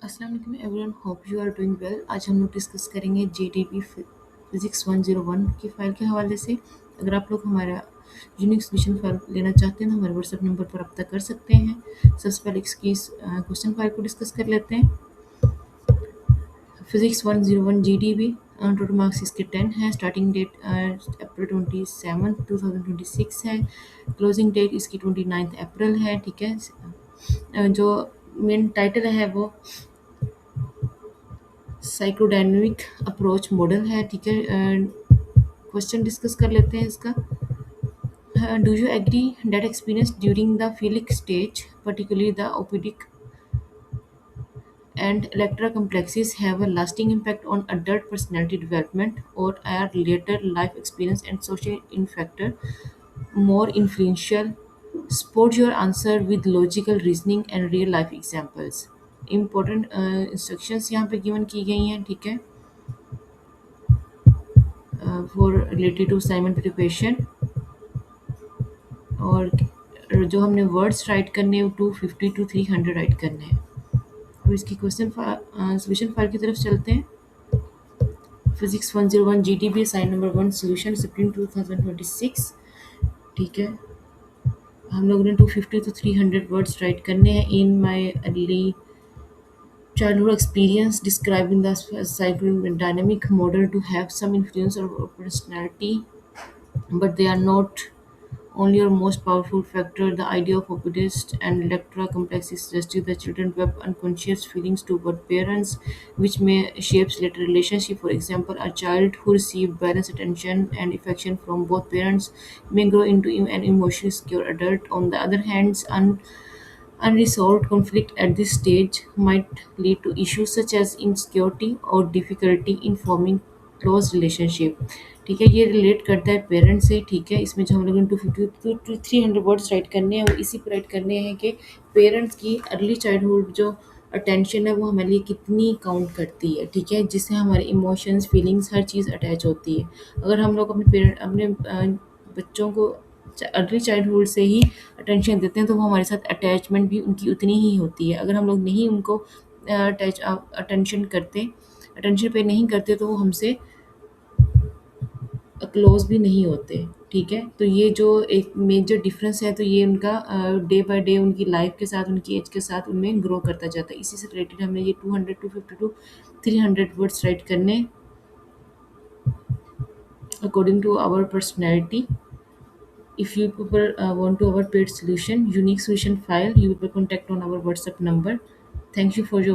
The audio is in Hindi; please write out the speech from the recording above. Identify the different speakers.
Speaker 1: अस्सलाम वालेकुम everyone, hope you are doing well. आज हम लोग डिस्कस करेंगे जीडीपी फिजिक्स 101 की फ़ाइल के हवाले से। अगर आप लोग हमारा यूनिक सोल्यूशन फाइल लेना चाहते हैं तो हमारे व्हाट्सएप नंबर पर रब्ता कर सकते हैं। सबसे पहले इसकी क्वेश्चन फाइल को डिस्कस कर लेते हैं। फिजिक्स 101 जीडीपी, टोटल मार्क्स इसके 10 हैं। स्टार्टिंग डेट अप्रैल 27 2026 है। क्लोजिंग डेट इसकी 29 अप्रैल है। ठीक है। जो मेन टाइटल है वो साइक्रोडायनेमिक अप्रोच मॉडल है। ठीक है। क्वेश्चन डिस्कस कर लेते हैं इसका। Do you agree that experience during the phallic stage, particularly the opidic and electra complexes, have a lasting impact on adult personality development, or are later life experience and social factor more influential? Support your answer with logical reasoning and real life examples. Important instructions यहाँ पे given की गई हैं। ठीक है। For related to Simon preparation, और जो हमने वर्ड्स राइट करने हैं 250 to 300 राइट करने हैं। अब इसकी क्वेश्चन सोल्यूशन फाइल की तरफ चलते हैं। Physics 101 GTB assign number 1 solution सितंबर 2026। ठीक है। हम लोगों ने 250 to 300 वर्ड्स राइट करने हैं। In my early childhood experience describing the psychodynamic model to have some influence on our personality, but they are not only or most powerful factor. The idea of opposites and electra complexes suggested that children develop unconscious feelings toward parents, which may shapes later relationship. For example, a child who receives balanced attention and affection from both parents may grow into an emotionally secure adult. On the other hand, unresolved conflict at this stage might lead to issues such as insecurity or difficulty in forming close relationship. ठीक है। ये रिलेट करता है पेरेंट्स से। ठीक है। इसमें जो हम लोग 250 to 300 वर्ड्स राइट करने हैं वो इसी पर राइट करने हैं कि पेरेंट्स की अर्ली चाइल्डहुड जो अटेंशन है वो हमारे लिए कितनी काउंट करती है। ठीक है। जिससे हमारे इमोशंस फीलिंग्स हर चीज़ अटैच होती है। अगर हम लोग अपने बच्चों को अर्ली चाइल्डहुड से ही अटेंशन देते हैं तो वो हमारे साथ अटैचमेंट भी उनकी उतनी ही होती है। अगर हम लोग नहीं उनको अटेंशन पे नहीं करते तो वो हमसे क्लोज भी नहीं होते। ठीक है। तो ये जो एक मेजर डिफरेंस है तो ये उनका डे बाय डे उनकी लाइफ के साथ उनकी एज के साथ उनमें ग्रो करता जाता है। इसी से रिलेटेड हमने ये 200 टू 50 टू 300 वर्ड्स राइट करने according to our personality. If you people want to our paid solution, unique solution file, you will contact on our WhatsApp number. Thank you for your